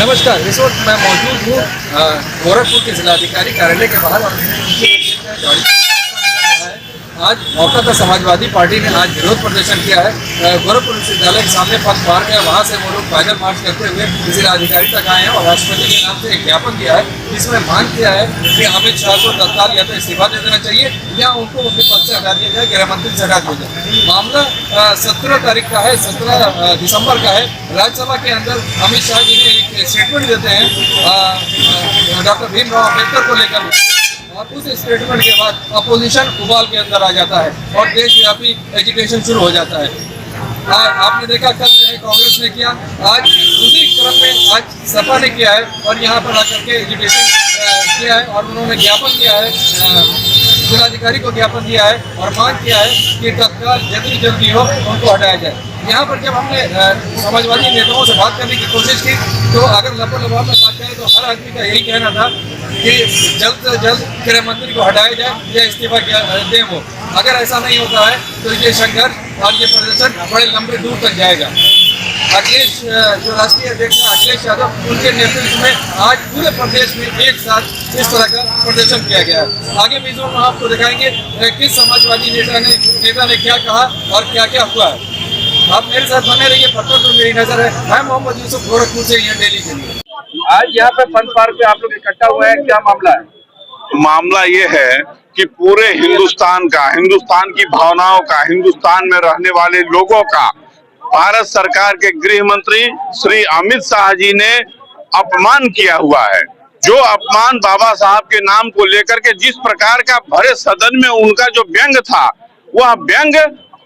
नमस्कार। इस वक्त मैं मौजूद हूँ गोरखपुर के जिलाधिकारी कार्यालय के बाहर और आज मौका था समाजवादी पार्टी ने आज विरोध प्रदर्शन किया है। गोरखपुर विश्वविद्यालय के सामने पथ पार्क है, वहाँ से वो लोग पैदल मार्च करते हुए जिलाधिकारी तक आए हैं और राष्ट्रपति के नाम से एक ज्ञापन दिया है जिसमें मांग किया है कि अमित शाह को तत्काल या तो इस्तीफा दे देना चाहिए या उनको उनके पद से हटा दिया जाए, गृह मंत्री से हटा दिया जाए। मामला 17 तारीख का है, 17 दिसंबर का है। राज्यसभा के अंदर अमित शाह जी ने एक स्टेटमेंट देते हैं डॉक्टर भीमराव अम्बेडकर को लेकर और उस स्टेटमेंट के बाद अपोजिशन उबाल के अंदर आ जाता है और देशव्यापी एजुकेशन शुरू हो जाता है। आपने देखा कल जो है कांग्रेस ने किया, आज उसी क्रम में आज सपा ने किया है और यहाँ पर आकर के एजुकेशन किया है और उन्होंने ज्ञापन दिया है, जिलाधिकारी को ज्ञापन दिया है और मांग किया है कि तत्काल जितनी जल्दी हो उनको हटाया जाए। यहाँ पर जब हमने समाजवादी नेताओं से बात करने की कोशिश की तो अगर लपा में बात करें तो हर आदमी का यही कहना था कि जल्द से जल्द गृह मंत्री को हटाया जाए या इस्तीफा दें वो। अगर ऐसा नहीं होता है तो ये संघर्ष और ये प्रदर्शन बड़े लंबे दूर तक जाएगा। अखिलेश जो राष्ट्रीय अध्यक्ष है अखिलेश यादव, उनके नेतृत्व में आज पूरे प्रदेश में एक साथ इस तरह का प्रदर्शन किया गया है। आगे भी जो हम आपको दिखाएंगे किस समाजवादी नेता ने क्या कहा और क्या क्या हुआ है। आप मेरे साथ बने रहिए, पत्थर पर मेरी नजर है। मैं मोहम्मद यूसुफ गोरखपुर से यहाँ डेली के लिए। आज यहाँ पे फन पार्क पे आप लोग इकट्ठा हुए हैं, क्या मामला है? मामला ये है कि पूरे हिंदुस्तान का, हिंदुस्तान की भावनाओं का, हिंदुस्तान में रहने वाले लोगों का भारत सरकार के गृह मंत्री श्री अमित शाह जी ने अपमान किया हुआ है। जो अपमान बाबा साहब के नाम को लेकर के जिस प्रकार का भरे सदन में उनका जो व्यंग था, वह व्यंग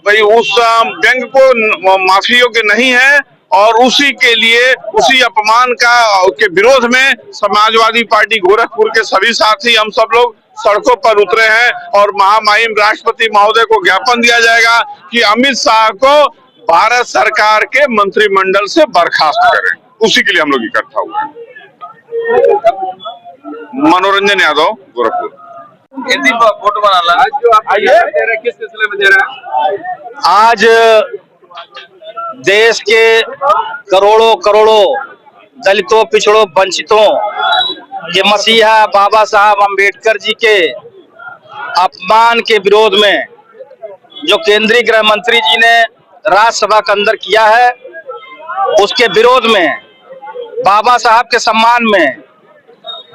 भाई उस व्यंग को माफी योग्य नहीं है और उसी के लिए, उसी अपमान के विरोध में समाजवादी पार्टी गोरखपुर के सभी साथी, हम सब लोग सड़कों पर उतरे हैं और महामहिम राष्ट्रपति महोदय को ज्ञापन दिया जाएगा कि अमित शाह को भारत सरकार के मंत्रिमंडल से बर्खास्त करें। उसी के लिए हम लोग इकट्ठा हुए हैं। मनोरंजन यादव, गोरखपुर। हिंदी फोटो बना ला। आज जो आप दे रहे किस सिलसिले में दे रहे हैं? आज देश के करोड़ों करोड़ों दलितों, पिछड़ों, वंचितों के मसीहा बाबा साहब अम्बेडकर जी के अपमान के विरोध में जो केंद्रीय गृह मंत्री जी ने राज्यसभा के अंदर किया है, उसके विरोध में, बाबा साहब के सम्मान में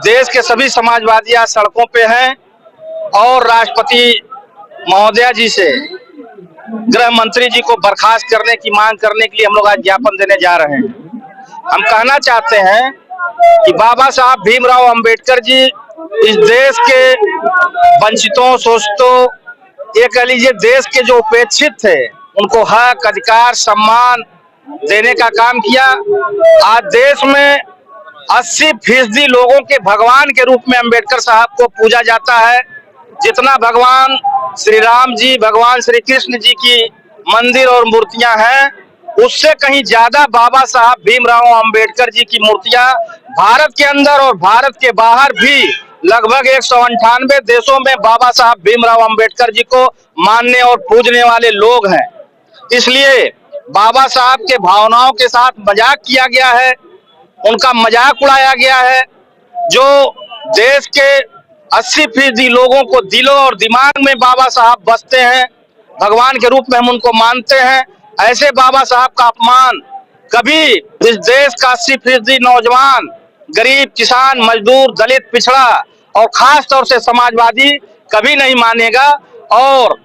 देश के सभी समाजवादी आज सड़कों पे हैं और राष्ट्रपति महोदया जी से गृह मंत्री जी को बर्खास्त करने की मांग करने के लिए हम लोग आज ज्ञापन देने जा रहे हैं। हम कहना चाहते हैं कि बाबा साहब भीमराव अंबेडकर जी इस देश के वंचितों, शोषितों, ये कह लीजिए देश के जो उपेक्षित थे, उनको हक, अधिकार, सम्मान देने का काम किया। आज देश में 80% लोगों के भगवान के रूप में अंबेडकर साहब को पूजा जाता है। जितना भगवान श्री राम जी, भगवान श्री कृष्ण जी की मंदिर और मूर्तियां हैं, उससे कहीं ज्यादा बाबा साहब भीमराव अंबेडकर जी की मूर्तियां भारत के अंदर और भारत के बाहर भी लगभग 198 देशों में बाबा साहब भीमराव अंबेडकर जी को मानने और पूजने वाले लोग हैं। इसलिए बाबा साहब के भावनाओं के साथ मजाक किया गया है, उनका मजाक उड़ाया गया है। जो देश के 80% लोगों को दिलों और दिमाग में बाबा साहब बसते हैं, भगवान के रूप में हम उनको मानते हैं। ऐसे बाबा साहब का अपमान कभी इस देश का 80% नौजवान, गरीब, किसान, मजदूर, दलित, पिछड़ा और खास तौर से समाजवादी कभी नहीं मानेगा। और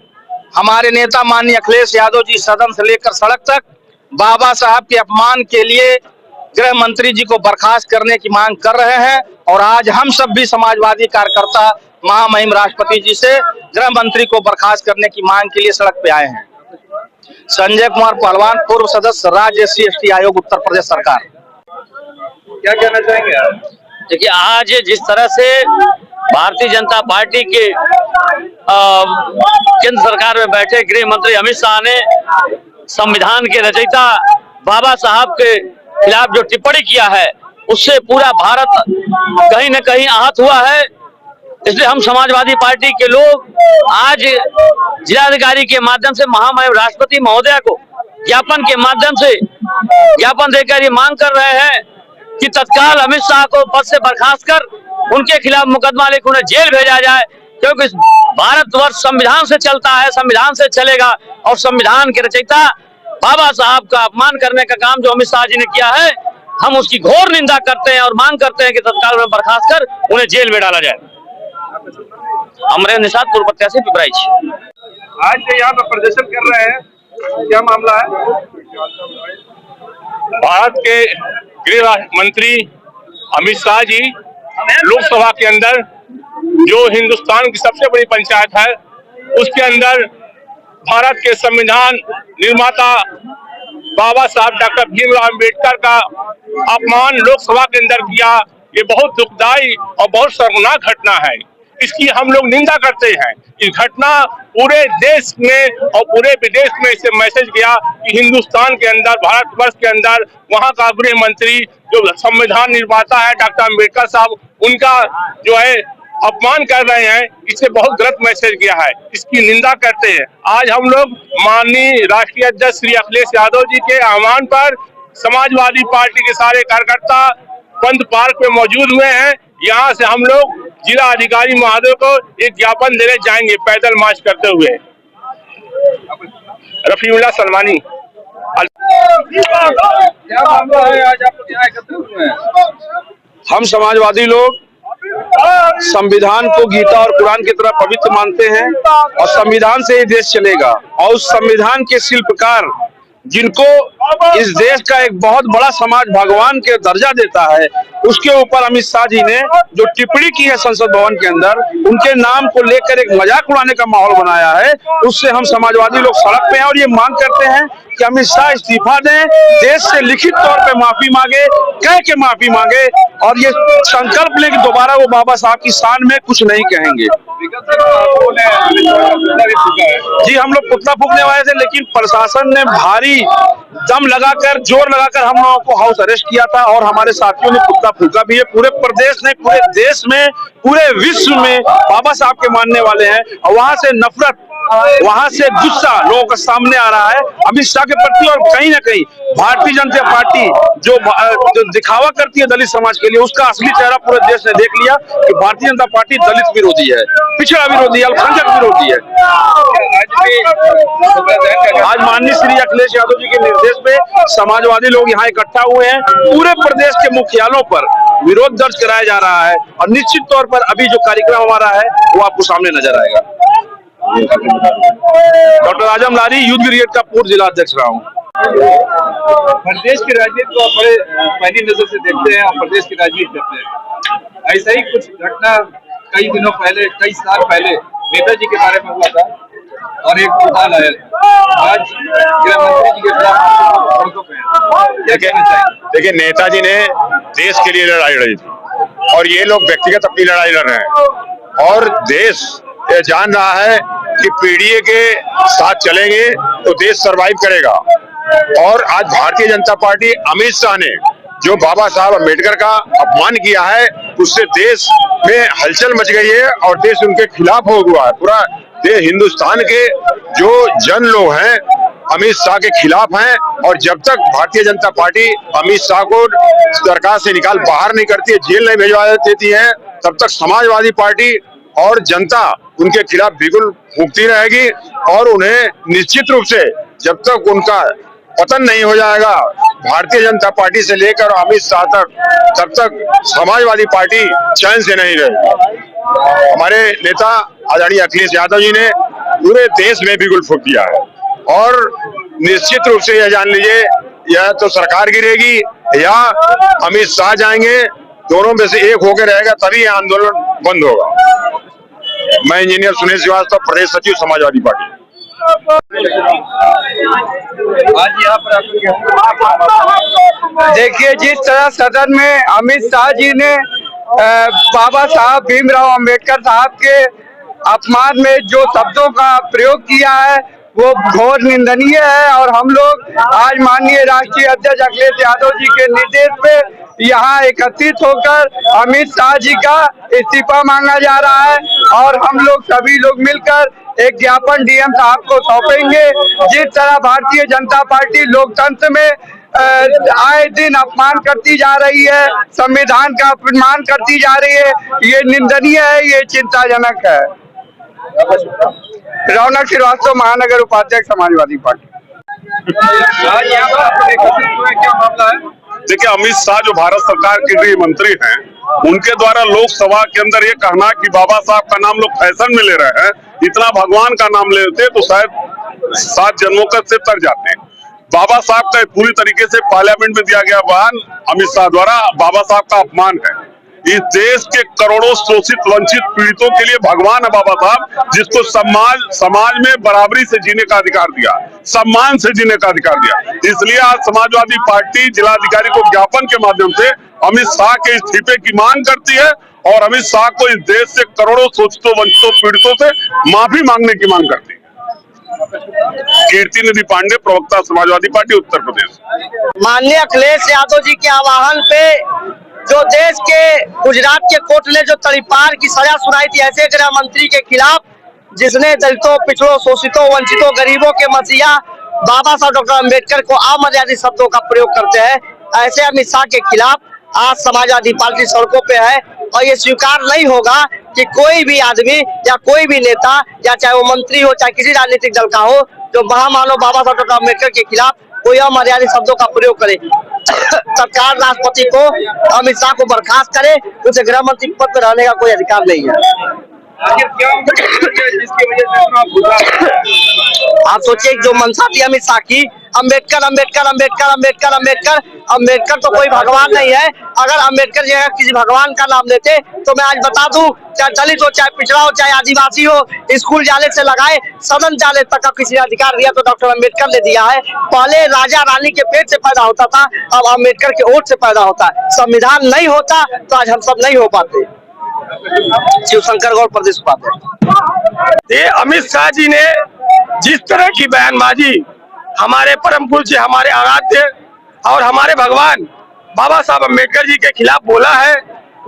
हमारे नेता माननीय अखिलेश यादव जी सदन से लेकर सड़क तक बाबा साहब के अपमान के लिए गृह मंत्री जी को बर्खास्त करने की मांग कर रहे हैं। और आज हम सब भी समाजवादी कार्यकर्ता महामहिम राष्ट्रपति जी से गृह मंत्री को बर्खास्त करने की मांग के लिए सड़क पे आए हैं। संजय कुमार पहलवान, पूर्व सदस्य, राज्य SC/ST आयोग, उत्तर प्रदेश सरकार। क्या कहना चाहेंगे आप? देखिए, आज जिस तरह से भारतीय जनता पार्टी के केंद्र सरकार में बैठे गृह मंत्री अमित शाह ने संविधान के रचयिता बाबा साहब के खिलाफ जो टिप्पणी किया है, उससे पूरा भारत कहीं न कहीं आहत हुआ है। इसलिए हम समाजवादी पार्टी के लोग आज जिलाधिकारी के माध्यम से महामहिम राष्ट्रपति महोदया को ज्ञापन के माध्यम से ज्ञापन देकर ये मांग कर रहे हैं कि तत्काल अमित शाह को पद से बर्खास्त कर उनके खिलाफ मुकदमा लिख उन्हें जेल भेजा जाए, क्योंकि भारतवर्ष संविधान से चलता है, संविधान से चलेगा। और संविधान के रचयिता बाबा साहब का अपमान करने का काम जो अमित शाह जी ने किया है, हम उसकी घोर निंदा करते हैं और मांग करते हैं कि तत्काल में बर्खास्त कर उन्हें जेल में डाला जाए। अमरेंद्र निषाद, पूर्व प्रत्याशी, पिपराइच। आज जो यहाँ पर प्रदर्शन कर रहे हैं, क्या मामला है? भारत के गृह मंत्री अमित शाह जी लोकसभा के अंदर जो हिंदुस्तान की सबसे बड़ी पंचायत है उसके अंदर भारत के संविधान निर्माता बाबा साहब डॉक्टर भीमराव अंबेडकर का अपमान लोकसभा के अंदर किया। ये बहुत दुखदाई और बहुत शर्मनाक घटना है। इसकी हम लोग निंदा करते हैं। इस घटना पूरे देश में और पूरे विदेश में इसे मैसेज गया कि हिंदुस्तान के अंदर, भारतवर्ष के अंदर वहां का गृह मंत्री जो संविधान निर्माता है डॉक्टर अंबेडकर साहब, उनका जो है अपमान कर रहे हैं। इससे बहुत गलत मैसेज गया है, इसकी निंदा करते हैं। आज हम लोग माननीय राष्ट्रीय अध्यक्ष श्री अखिलेश यादव जी के आह्वान पर समाजवादी पार्टी के सारे कार्यकर्ता पंत पार्क में मौजूद हुए हैं। यहाँ से हम लोग जिला अधिकारी महोदय को एक ज्ञापन देने जाएंगे पैदल मार्च करते हुए। रफीउल्लाह सलमानी। क्या मामला है आज आप लोग यहाँ एकत्र हुए हैं? हम समाजवादी लोग संविधान को गीता और कुरान की तरह पवित्र मानते हैं और संविधान से ही देश चलेगा। और उस संविधान के शिल्पकार जिनको इस देश का एक बहुत बड़ा समाज भगवान के दर्जा देता है, उसके ऊपर अमित शाह जी ने जो टिप्पणी की है संसद भवन के अंदर, उनके नाम को लेकर एक मजाक उड़ाने का माहौल बनाया है। उससे हम समाजवादी लोग सड़क पे हैं और ये मांग करते हैं कि अमित शाह इस्तीफा दें, देश से लिखित तौर पे माफी मांगे, कह के माफी मांगे और ये संकल्प लें कि दोबारा वो बाबा साहब की शान में कुछ नहीं कहेंगे। जी, हम लोग पुतला फूकने वाले थे, लेकिन प्रशासन ने भारी दम लगाकर, जोर लगाकर हम लोगों को हाउस अरेस्ट किया था और हमारे साथियों ने पुतला फूका भी है। पूरे प्रदेश ने, पूरे देश में, पूरे विश्व में बाबा साहब के मानने वाले हैं और वहां से नफरत, वहां से गुस्सा लोगों का सामने आ रहा है अमित शाह के प्रति। और कहीं ना कहीं भारतीय जनता पार्टी जो दिखावा करती है दलित समाज के लिए, उसका असली चेहरा पूरे देश ने देख लिया कि भारतीय जनता पार्टी दलित विरोधी है, पिछड़ा विरोधी है, अल्पसंख्यक विरोधी है। आज माननीय श्री अखिलेश यादव जी के निर्देश पे समाजवादी लोग यहाँ इकट्ठा हुए हैं। पूरे प्रदेश के मुख्यालयों पर विरोध दर्ज कराया जा रहा है और निश्चित तौर पर अभी जो कार्यक्रम हमारा है वो आपको सामने नजर आएगा। डॉक्टर आजम लारी, यूथ ब्रिगेड का पूर्व जिला अध्यक्ष रहा हूँ। प्रदेश की राजनीति को बड़े पहली नजर से देखते हैं और प्रदेश की राजनीति करते हैं। ऐसा ही कुछ घटना कई दिनों पहले, कई साल पहले नेताजी के बारे में हुआ था और एक उठान आया। आज गृह मंत्री जी के खिलाफ क्या कहना चाहिए? देखिए, नेताजी ने देश के लिए लड़ाई लड़ी थी और ये लोग व्यक्तिगत अपनी लड़ाई लड़ रहे हैं और देश ये जान रहा है कि पीडीए के साथ चलेंगे तो देश सरवाइव करेगा। और आज भारतीय जनता पार्टी, अमित शाह ने जो बाबा साहब अम्बेडकर का अपमान किया है, उससे देश में हलचल मच गई है और देश उनके खिलाफ हो हुआ है। पूरा देश, हिंदुस्तान के जो जन लोग हैं अमित शाह के खिलाफ हैं और जब तक भारतीय जनता पार्टी अमित शाह को सरकार से निकाल बाहर नहीं करती है, जेल नहीं भिजवा देती है, तब तक समाजवादी पार्टी और जनता उनके खिलाफ बिल्कुल फूंकती रहेगी। और उन्हें निश्चित रूप से जब तक उनका पतन नहीं हो जाएगा भारतीय जनता पार्टी से लेकर अमित शाह तक, तब तक समाजवादी पार्टी चैन से नहीं रहेगी। हमारे नेता आदरणीय अखिलेश यादव जी ने पूरे देश में बिल्कुल फूंक दिया है और निश्चित रूप से यह जान लीजिए, यह तो सरकार गिरेगी या अमित शाह जाएंगे, दोनों में से एक होकर रहेगा, तभी यह आंदोलन बंद होगा। मैं इंजीनियर सुनील श्रीवास्तव, प्रदेश सचिव समाजवादी पार्टी। आज यहाँ पर देखिए, जिस तरह सदन में अमित शाह जी ने बाबा साहब भीमराव अंबेडकर साहब के अपमान में जो शब्दों का प्रयोग किया है वो घोर निंदनीय है और हम लोग आज माननीय राष्ट्रीय अध्यक्ष अखिलेश यादव जी के निर्देश पे यहाँ एकत्रित होकर अमित शाह जी का इस्तीफा मांगा जा रहा है और हम लोग सभी लोग मिलकर एक ज्ञापन डीएम साहब को सौंपेंगे। जिस तरह भारतीय जनता पार्टी लोकतंत्र में आए दिन अपमान करती जा रही है, संविधान का अपमान करती जा रही है। ये निंदनीय है, ये चिंताजनक है। रौनक श्रीवास्तव, महानगर उपाध्यक्ष, समाजवादी पार्टी। आज यहाँ पर आपको एकत्रित हुए, क्या मामला है? देखिए, अमित शाह जो भारत सरकार के गृह मंत्री हैं, उनके द्वारा लोकसभा के अंदर ये कहना कि बाबा साहब का नाम लोग फैशन में ले रहे हैं, इतना भगवान का नाम लेते तो शायद 7 जन्मों का से तर जाते। बाबा साहब का पूरी तरीके से पार्लियामेंट में दिया गया बयान अमित शाह द्वारा बाबा साहब का अपमान है। इस देश के करोड़ों शोषित वंचित पीड़ितों के लिए भगवान है बाबा साहब, जिसको समाज में बराबरी से जीने का अधिकार दिया, सम्मान से जीने का अधिकार दिया। इसलिए आज समाजवादी पार्टी जिलाधिकारी को ज्ञापन के माध्यम से अमित शाह के इस्तीफे की मांग करती है और अमित शाह को इस देश से करोड़ों शोषितों वंचितों पीड़ितों से माफी मांगने की मांग करती है। कीर्ति निधि पांडे, प्रवक्ता, समाजवादी पार्टी, उत्तर प्रदेश। माननीय अखिलेश यादव जी के आह्वान पे जो देश के गुजरात के कोर्ट ने जो तड़ीपार की सजा सुनाई थी ऐसे गृह मंत्री के खिलाफ, जिसने दलितों, पिछड़ों, शोषितों, वंचितों, गरीबों के मसीहा बाबा साहब डॉक्टर अम्बेडकर को अमर्यादित शब्दों का प्रयोग करते हैं, ऐसे अमित शाह के खिलाफ आज समाजवादी पार्टी सड़कों पे है। और ये स्वीकार नहीं होगा कि कोई भी आदमी या कोई भी नेता, या चाहे वो मंत्री हो, चाहे किसी राजनीतिक दल का हो, जो महामानव बाबा साहब डॉक्टर अम्बेडकर के खिलाफ कोई अमर्यादित शब्दों का प्रयोग करे। सरकार राष्ट्रपति को, अमित शाह को बर्खास्त करे, उसे गृह मंत्री पद पर रहने का कोई अधिकार नहीं है। आखिर क्या जिसकी वजह से इतना बुरा? आप सोचिए, जो मंशा थी अमित शाह की, अम्बेडकर अम्बेडकर अम्बेडकर अम्बेडकर अम्बेडकर अम्बेडकर तो कोई भगवान नहीं है। अगर अम्बेडकर जी किसी भगवान का नाम लेते तो मैं आज बता दूं, चाहे दलित हो, चाहे पिछड़ा हो, चाहे आदिवासी हो, स्कूल जाने से लगाए सदन जाने तक का किसी ने अधिकार दिया तो डॉक्टर अम्बेडकर ने दिया है। पहले राजा रानी के पेट से पैदा होता था, अब अम्बेडकर के ओट से पैदा होता है। संविधान नहीं होता तो आज हम सब नहीं हो पाते। शिवशंकर गौड़, प्रदेश उपाध्यक्ष। ये अमित शाह जी ने जिस तरह की बयानबाजी हमारे परम पूज्य, हमारे आराध्य और हमारे भगवान बाबा साहब अम्बेडकर जी के खिलाफ बोला है,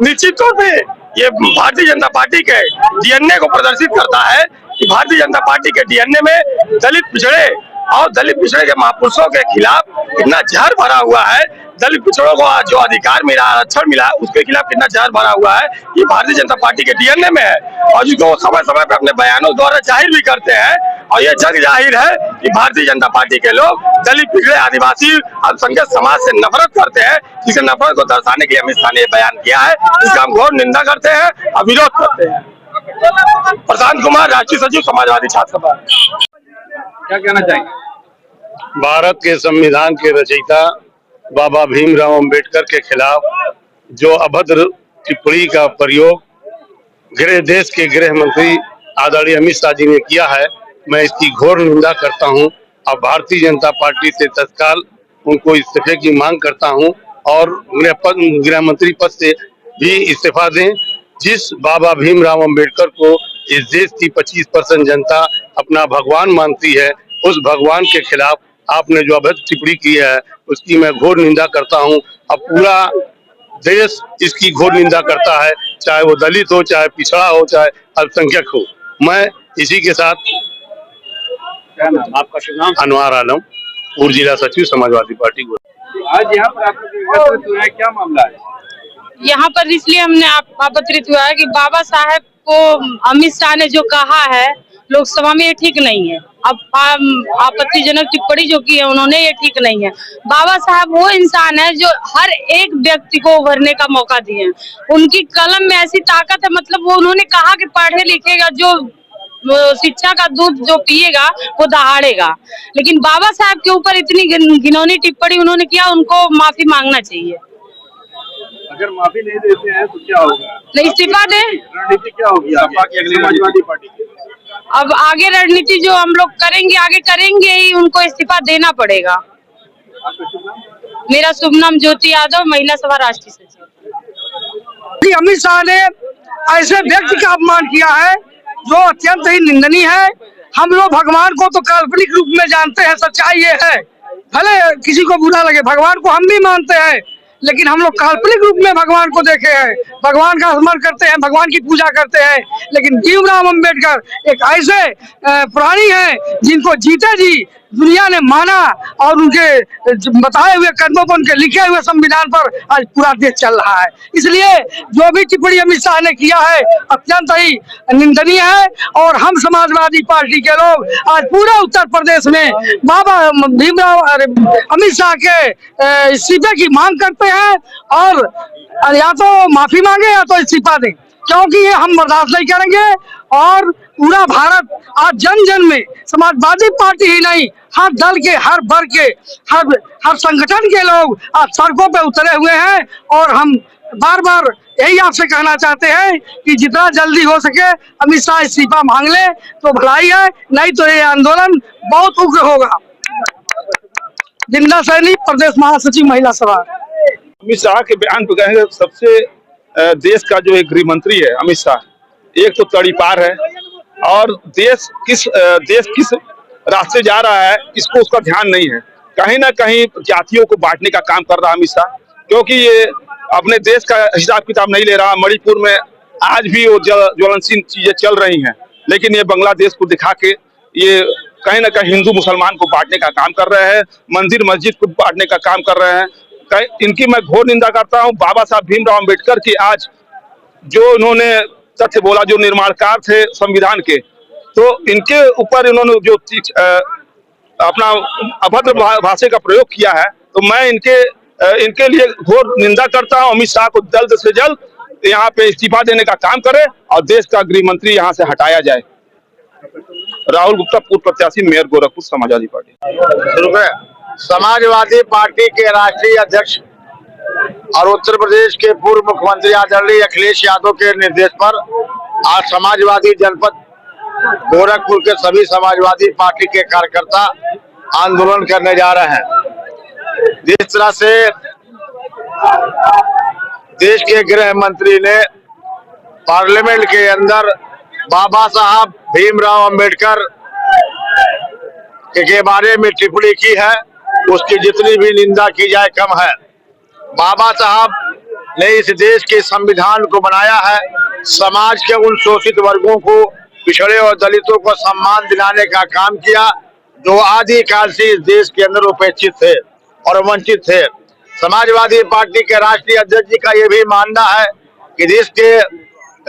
निश्चित तौर पे ये भारतीय जनता पार्टी के डीएनए को प्रदर्शित करता है कि भारतीय जनता पार्टी के डीएनए में दलित पिछड़े और दलित पिछड़े के महापुरुषों के खिलाफ कितना जहर भरा हुआ है। दलित पिछड़ों को जो अधिकार मिला, आरक्षण मिला, उसके खिलाफ कितना जहर भरा हुआ है, ये भारतीय जनता पार्टी के डीएनए में है। और जिसको समय समय पर अपने बयानों द्वारा जाहिर भी करते हैं। और ये जग जाहिर है कि भारतीय जनता पार्टी के लोग दलित पिछड़े, आदिवासी, अल्पसंख्यक समाज से नफरत करते हैं। जिसे नफरत को दर्शाने के लिए अमित शाह ने बयान किया है, इसका हम घोर निंदा करते हैं और विरोध करते हैं। प्रशांत कुमार, राष्ट्रीय सचिव, समाजवादी छात्र सभा। क्या कहना चाहेंगे? भारत के संविधान के रचयिता बाबा भीमराव अंबेडकर के खिलाफ जो अभद्र टिप्पणी का प्रयोग देश के गृह मंत्री आदरणीय अमित शाह जी ने किया है, मैं इसकी घोर निंदा करता हूं। अब भारतीय जनता पार्टी से तत्काल उनको इस्तीफे की मांग करता हूं और गृह मंत्री पद से भी इस्तीफा दें। जिस बाबा भीमराव अंबेडकर को इस देश की 25% जनता अपना भगवान मानती है, उस भगवान के खिलाफ आपने जो अभद्र टिप्पणी की है उसकी मैं घोर निंदा करता हूं। अब पूरा देश इसकी घोर निंदा करता है, चाहे वो दलित हो, चाहे पिछड़ा हो, चाहे अल्पसंख्यक हो। मैं इसी के साथ, क्या नाम आपका? शुभ नाम? अनवार आलम, पूर्व जिला सचिव, समाजवादी पार्टी। आज यहाँ पर आपको एकत्रित हुए हैं, क्या मामला है? यहाँ पर इसलिए हमने आपत्तित हुआ है कि बाबा साहब को अमित शाह ने जो कहा है लोकसभा में, ये ठीक नहीं है। अब आपत्तिजनक टिप्पणी जो की है उन्होंने, ये ठीक नहीं है। बाबा साहब वो इंसान है जो हर एक व्यक्ति को उभरने का मौका दिए हैं। उनकी कलम में ऐसी ताकत है, मतलब वो उन्होंने कहा कि पढ़े लिखेगा जो शिक्षा का दूध जो पिएगा वो दहाड़ेगा। लेकिन बाबा साहब के ऊपर इतनी घिनौनी टिप्पणी उन्होंने किया, उनको माफी मांगना चाहिए। अगर माफी नहीं देते हैं तो क्या होगा? इस्तीफा दें। रणनीति क्या होगी समाजवादी पार्टी की? अब आगे रणनीति जो हम लोग करेंगे, आगे करेंगे ही, उनको इस्तीफा देना पड़ेगा। आपका शुभ नाम? मेरा शुभ नाम ज्योति यादव, महिला सभा राष्ट्रीय सचिव। अमित शाह ने ऐसे व्यक्ति का अपमान किया है जो अत्यंत ही निंदनीय है। हम लोग भगवान को तो काल्पनिक रूप में जानते हैं, सच्चाई ये है, भले किसी को बुरा लगे, भगवान को हम भी मानते हैं, लेकिन हम लोग काल्पनिक रूप में भगवान को देखे हैं, भगवान का स्मरण करते हैं, भगवान की पूजा करते हैं। लेकिन भीमराव अंबेडकर एक ऐसे प्राणी हैं जिनको जीते जी दुनिया ने माना और उनके बताए हुए कदमों पर, उनके लिखे हुए संविधान पर आज पूरा देश चल रहा है। इसलिए जो भी टिप्पणी अमित शाह ने किया है अत्यंत ही निंदनीय है और हम समाजवादी पार्टी के लोग आज पूरे उत्तर प्रदेश में बाबा भीमराव अमित शाह के इस्तीफे की मांग करते हैं और या तो माफी मांगे या तो इस्तीफा दें, क्योंकि ये हम बर्दाश्त नहीं करेंगे। और पूरा भारत आज जन जन में समाजवादी पार्टी ही नहीं, हर दल के, हर वर्ग के, हर संगठन के लोग आज सड़कों पे उतरे हुए हैं और हम बार बार यही आपसे कहना चाहते हैं कि जितना जल्दी हो सके अमित शाह इस्तीफा मांग ले तो भलाई है, नहीं तो ये आंदोलन बहुत उग्र होगा। जिंदा सैनिक, प्रदेश महासचिव, महिला सभा। अमित शाह के बयान पर कहेंगे सबसे देश का जो एक गृह मंत्री है अमित शाह, एक तो तड़ीपार है और देश किस रास्ते जा रहा है इसको उसका ध्यान नहीं है। कहीं ना कहीं जातियों को बांटने का काम कर रहा है अमित शाह, क्योंकि ये अपने देश का हिसाब किताब नहीं ले रहा। मणिपुर में आज भी वो ज्वलनशील चीजें चल रही हैं, लेकिन ये बांग्लादेश को दिखा के ये कहीं ना कहीं हिंदू मुसलमान को बांटने का काम कर रहे हैं, मंदिर मस्जिद को बांटने का काम कर रहे हैं। इनकी मैं घोर निंदा करता हूं। बाबा साहब भीमराव अम्बेडकर की आज जो इन्होंने तथ्य बोला, जो निर्माणकार थे संविधान के, तो इनके ऊपर इन्होंने जो अपना अभद्र भाषा का प्रयोग किया है, तो मैं इनके लिए घोर निंदा करता हूं। अमित शाह को जल्द से जल्द यहाँ पे इस्तीफा देने का काम करे और देश का गृह मंत्री यहाँ से हटाया जाए। राहुल गुप्ता, पूर्व प्रत्याशी, mayor Gorakhpur, Samajwadi party. Samajwadi party के राष्ट्रीय अध्यक्ष और उत्तर प्रदेश के पूर्व मुख्यमंत्री आदरणीय अखिलेश यादव के निर्देश पर आज समाजवादी जनपद गोरखपुर के सभी समाजवादी पार्टी के कार्यकर्ता आंदोलन करने जा रहे हैं। जिस तरह से देश के गृह मंत्री ने पार्लियामेंट के अंदर बाबा साहब भीमराव अंबेडकर के बारे में टिप्पणी की है, उसकी जितनी भी निंदा की जाए कम है। बाबा साहब ने इस देश के संविधान को बनाया है, समाज के उन शोषित वर्गों को, पिछड़े और दलितों को सम्मान दिलाने का काम किया जो आदिकाल से इस देश के अंदर उपेक्षित थे और वंचित थे। समाजवादी पार्टी के राष्ट्रीय अध्यक्ष जी का ये भी मानना है कि देश के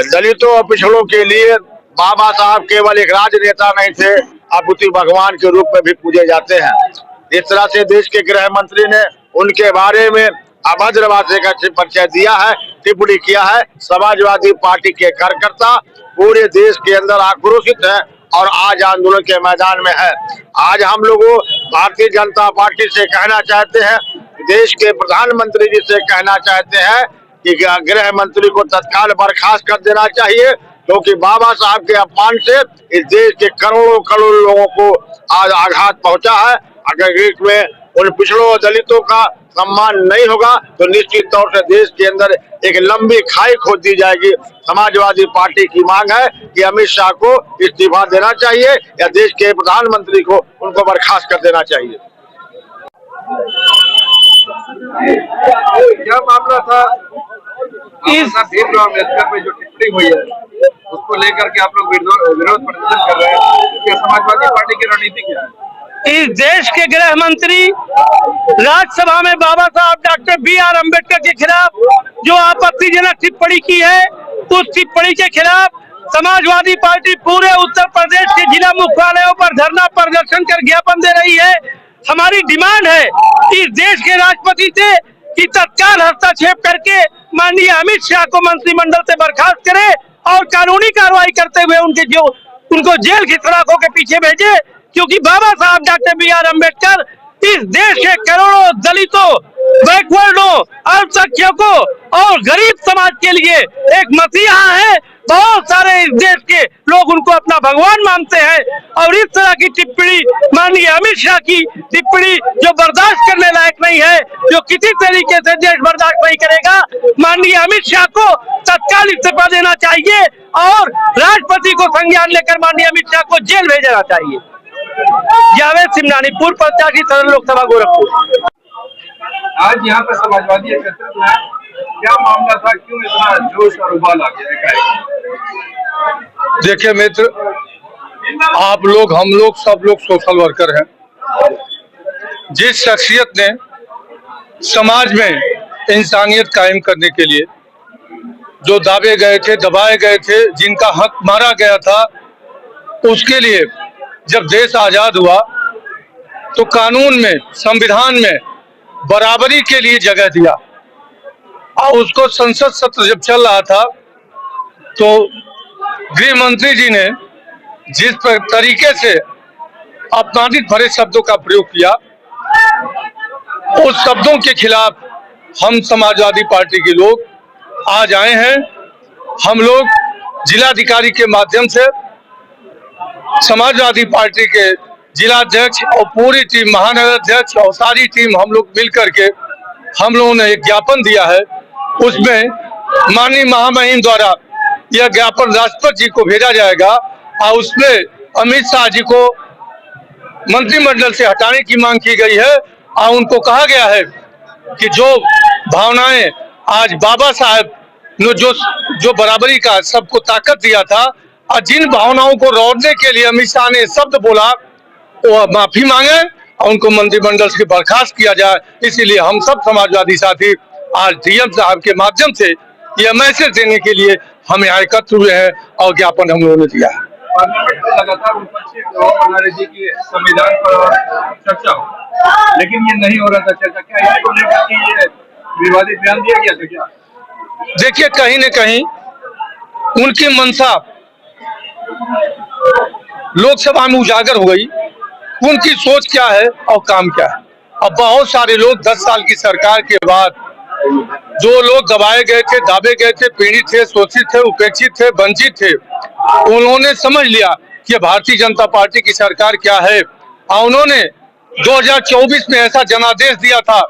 दलितों और पिछड़ों के लिए बाबा साहब केवल एक राजनेता नहीं थे, अद्वितीय भगवान के रूप में भी पूजे जाते हैं। इस तरह से देश के गृह मंत्री ने उनके बारे में अभद्र भाषा का परिचय दिया है, टिप्पणी किया है। समाजवादी पार्टी के कार्यकर्ता पूरे देश के अंदर आक्रोशित है और आज आंदोलन के मैदान में है। आज हम लोगों भारतीय जनता पार्टी से कहना चाहते हैं, देश के प्रधानमंत्री जी से कहना चाहते हैं कि गृह मंत्री को तत्काल बर्खास्त कर देना चाहिए, क्योंकि बाबा साहब के अपमान से इस देश के करोड़ों करोड़ लोगों को आज आघात पहुंचा है। अगर इसमें उन पिछड़ों और दलितों का सम्मान नहीं होगा तो निश्चित तौर से देश के अंदर एक लंबी खाई खोद दी जाएगी। समाजवादी पार्टी की मांग है कि अमित शाह को इस्तीफा देना चाहिए या देश के प्रधानमंत्री को उनको बर्खास्त कर देना चाहिए। क्या मामला था इस भीमराव अम्बेडकर पे जो टिप्पणी हुई है उसको लेकर के आप लोग विरोध प्रदर्शन कर रहे हैं, क्या समाजवादी पार्टी की रणनीति क्या है? इस देश के गृह मंत्री राज्यसभा में बाबा साहब डॉक्टर BR अम्बेडकर के खिलाफ जो आपत्तिजनक टिप्पणी की है, उस टिप्पणी के खिलाफ समाजवादी पार्टी पूरे उत्तर प्रदेश के जिला मुख्यालयों पर धरना प्रदर्शन कर ज्ञापन दे रही है। हमारी डिमांड है इस देश के राष्ट्रपति से कि तत्काल हस्तक्षेप करके माननीय अमित शाह को मंत्रिमंडल से बर्खास्त करे और कानूनी कार्रवाई करते हुए उनको जेल की सलाखों के पीछे भेजे, क्योंकि बाबा साहब डॉक्टर BR अम्बेडकर इस देश के करोड़ों दलितों, बैकवर्डों, अल्पसंख्यकों और गरीब समाज के लिए एक मसीहा है। बहुत सारे इस देश के लोग उनको अपना भगवान मानते हैं और इस तरह की टिप्पणी माननीय अमित शाह की टिप्पणी जो बर्दाश्त करने लायक नहीं है, जो किसी तरीके से देश बर्दाश्त नहीं करेगा। माननीय अमित शाह को तत्काल इस्तीफा देना चाहिए और राष्ट्रपति को संज्ञान लेकर माननीय अमित शाह को जेल भेजना चाहिए। जावेद सिमनानी, पूर्व प्रत्याशी, सदन लोकसभा गोरखपुर। आज यहाँ पे समाजवादी एकत्रित हुए, क्या मामला था, क्यों इतना जोश और उबाल आ गया है? देखिए मित्र, आप लोग, हम लोग, सब लोग सोशल वर्कर हैं जिस शख्सियत ने समाज में इंसानियत कायम करने के लिए जो दावे गए थे, दबाए गए थे, जिनका हक मारा गया था, उसके लिए जब देश आजाद हुआ तो कानून में, संविधान में बराबरी के लिए जगह दिया। और उसको संसद सत्र जब चल रहा था तो गृह मंत्री जी ने जिस तरीके से अपमानित भरे शब्दों का प्रयोग किया, उस शब्दों के खिलाफ हम समाजवादी पार्टी के लोग आज आए हैं। हम लोग जिलाधिकारी के माध्यम से समाजवादी पार्टी के जिलाध्यक्ष और पूरी टीम, महानगर अध्यक्ष और सारी टीम, हम लोग मिलकर के हम लोगों ने एक ज्ञापन दिया है। उसमें माननीय महामहिम द्वारा यह ज्ञापन राष्ट्रपति जी को भेजा जाएगा और उसमें अमित शाह जी को मंत्रिमंडल से हटाने की मांग की गई है और उनको कहा गया है कि जो भावनाएं आज बाबा साहब ने जो बराबरी का सबको ताकत दिया था, और जिन भावनाओं को रोकने के लिए अमित शाह ने शब्द बोला, वो माफी मांगे और उनको मंत्रिमंडल से बर्खास्त किया जाए। इसीलिए हम सब समाजवादी साथी आज डीएम साहब के माध्यम से यह मैसेज देने के लिए हम यहाँ एकत्र हुए हैं और ज्ञापन हम लोगों ने दिया है। पार्लियामेंट में लगातार विपक्षी बनर्जी जी की संविधान पर चर्चा हो, लेकिन ये नहीं हो रहा था चर्चा। क्या इसको लेकर के ये विवादित बयान दिया गया था क्या? देखिए, कहीं न कहीं उनकी मंशा लोकसभा में उजागर हो गई। उनकी सोच क्या है और काम क्या है। अब बहुत सारे लोग 10 साल की सरकार के बाद जो लोग दबाए गए थे, दाबे गए थे, पीड़ित थे, शोषित थे, उपेक्षित थे, वंचित थे, उन्होंने समझ लिया कि भारतीय जनता पार्टी की सरकार क्या है। और उन्होंने 2024 में ऐसा जनादेश दिया था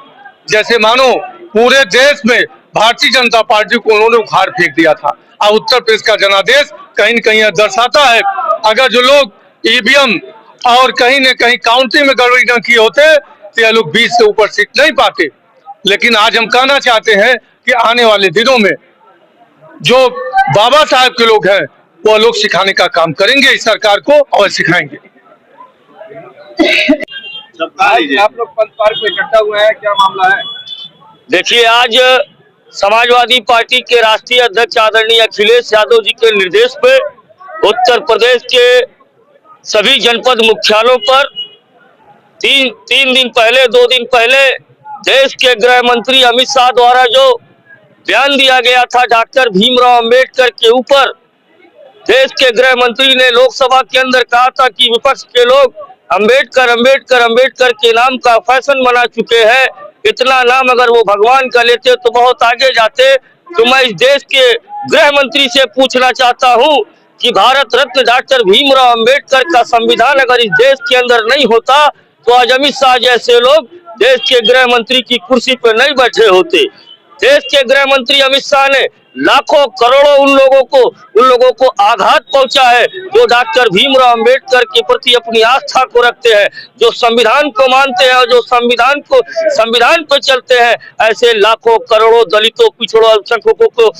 जैसे मानो पूरे देश में भारतीय जनता पार्टी को उन्होंने उखाड़ फेंक दिया था। और उत्तर प्रदेश का जनादेश कहीं न कहीं दर्शाता है, अगर जो लोग ईवीएम और कहीं न कहीं काउंटिंग में गड़बड़ी न किए होते तो ये लोग 20 से ऊपर सीट नहीं पाते। लेकिन आज हम कहना चाहते हैं कि आने वाले दिनों में जो बाबा साहब के लोग हैं वो लोग सिखाने का काम करेंगे इस सरकार को और सिखाएंगे। आप लोग पंथ पार्क में इकट्ठा हुए हैं, क्या मामला है? देखिए, आज समाजवादी पार्टी के राष्ट्रीय अध्यक्ष आदरणीय अखिलेश यादव जी के निर्देश पे उत्तर प्रदेश के सभी जनपद मुख्यालयों पर दो दिन पहले देश के गृह मंत्री अमित शाह द्वारा जो बयान दिया गया था डॉक्टर भीमराव अंबेडकर के ऊपर, देश के गृह मंत्री ने लोकसभा के अंदर कहा था कि विपक्ष के लोग अंबेडकर अंबेडकर अंबेडकर के नाम का फैशन बना चुके हैं। इतना नाम अगर वो भगवान का लेते तो बहुत आगे जाते। तो मैं इस देश के गृह मंत्री से पूछना चाहता हूं कि भारत रत्न डॉक्टर भीमराव अंबेडकर का संविधान अगर इस देश के अंदर नहीं होता तो आज अमित शाह जैसे लोग देश के गृह मंत्री की कुर्सी पर नहीं बैठे होते। देश के गृह मंत्री अमित शाह ने लाखों करोड़ों उन लोगों को आघात पहुंचा है जो डॉक्टर भीमराव अंबेडकर के प्रति अपनी आस्था को रखते हैं, जो संविधान को मानते हैं और जो संविधान पर चलते हैं। ऐसे लाखों करोड़ों दलितों, पिछड़ों, अल्पसंख्यकों को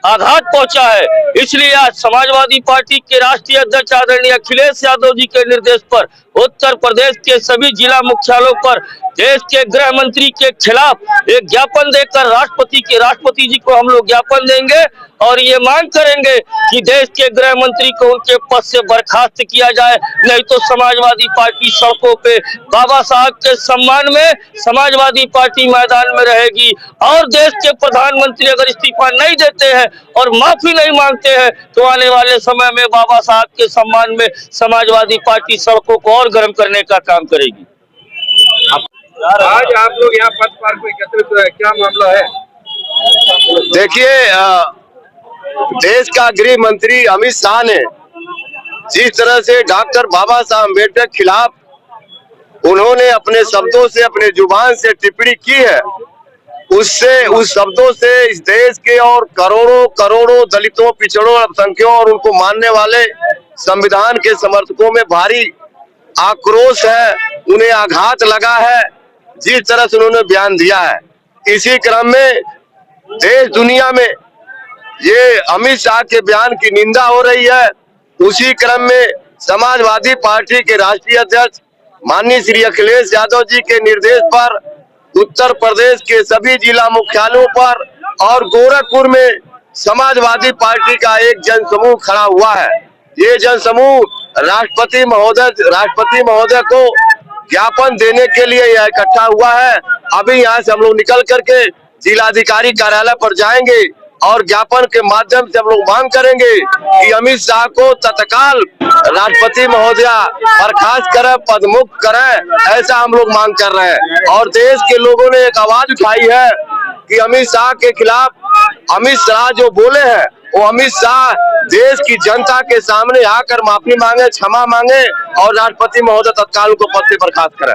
आघात पहुंचा है। इसलिए आज समाजवादी पार्टी के राष्ट्रीय अध्यक्ष आदरणीय अखिलेश यादव जी के निर्देश पर उत्तर प्रदेश के सभी जिला मुख्यालयों पर देश के गृह मंत्री के खिलाफ एक ज्ञापन देकर राष्ट्रपति जी को हम लोग ज्ञापन देंगे और ये मांग करेंगे कि देश के गृह मंत्री को उनके पद से बर्खास्त किया जाए। नहीं तो समाजवादी पार्टी सड़कों पे बाबा साहब के सम्मान में समाजवादी पार्टी मैदान में रहेगी। और देश के प्रधानमंत्री अगर इस्तीफा नहीं देते हैं और माफी नहीं मांगते हैं तो आने वाले समय में बाबा साहब के सम्मान में समाजवादी पार्टी सड़कों को और गर्म करने का काम करेगी। आज आप लोग यहाँ पंथ पार्क में एकत्रित हुए हैं, क्या मामला है? देखिए, देश का गृह मंत्री अमित शाह ने जिस तरह से डॉक्टर बाबा साहब अम्बेडकर के खिलाफ उन्होंने अपने शब्दों से, अपने जुबान से टिप्पणी की है, उस शब्दों से इस देश के और करोड़ों करोड़ों दलितों, पिछड़ों, अल्पसंख्यकों और उनको मानने वाले संविधान के समर्थकों में भारी आक्रोश है, उन्हें आघात लगा है जिस तरह से उन्होंने बयान दिया है। इसी क्रम में देश दुनिया में ये अमित शाह के बयान की निंदा हो रही है। उसी क्रम में समाजवादी पार्टी के राष्ट्रीय अध्यक्ष माननीय श्री अखिलेश यादव जी के निर्देश पर उत्तर प्रदेश के सभी जिला मुख्यालयों पर और गोरखपुर में समाजवादी पार्टी का एक जनसमूह खड़ा हुआ है। ये जनसमूह राष्ट्रपति महोदय को ज्ञापन देने के लिए यह इकट्ठा हुआ है। अभी यहाँ से हम लोग निकल करके जिलाधिकारी कार्यालय पर जाएंगे और ज्ञापन के माध्यम से हम लोग मांग करेंगे कि अमित शाह को तत्काल राष्ट्रपति महोदया बर्खास्त करें, पदमुक्त करें, ऐसा हम लोग मांग कर रहे हैं। और देश के लोगों ने एक आवाज उठाई है कि अमित शाह के खिलाफ अमित शाह जो बोले हैं वो अमित शाह देश की जनता के सामने आकर माफी मांगे, क्षमा मांगे और राष्ट्रपति महोदय तत्काल को पद से बर्खास्त करें।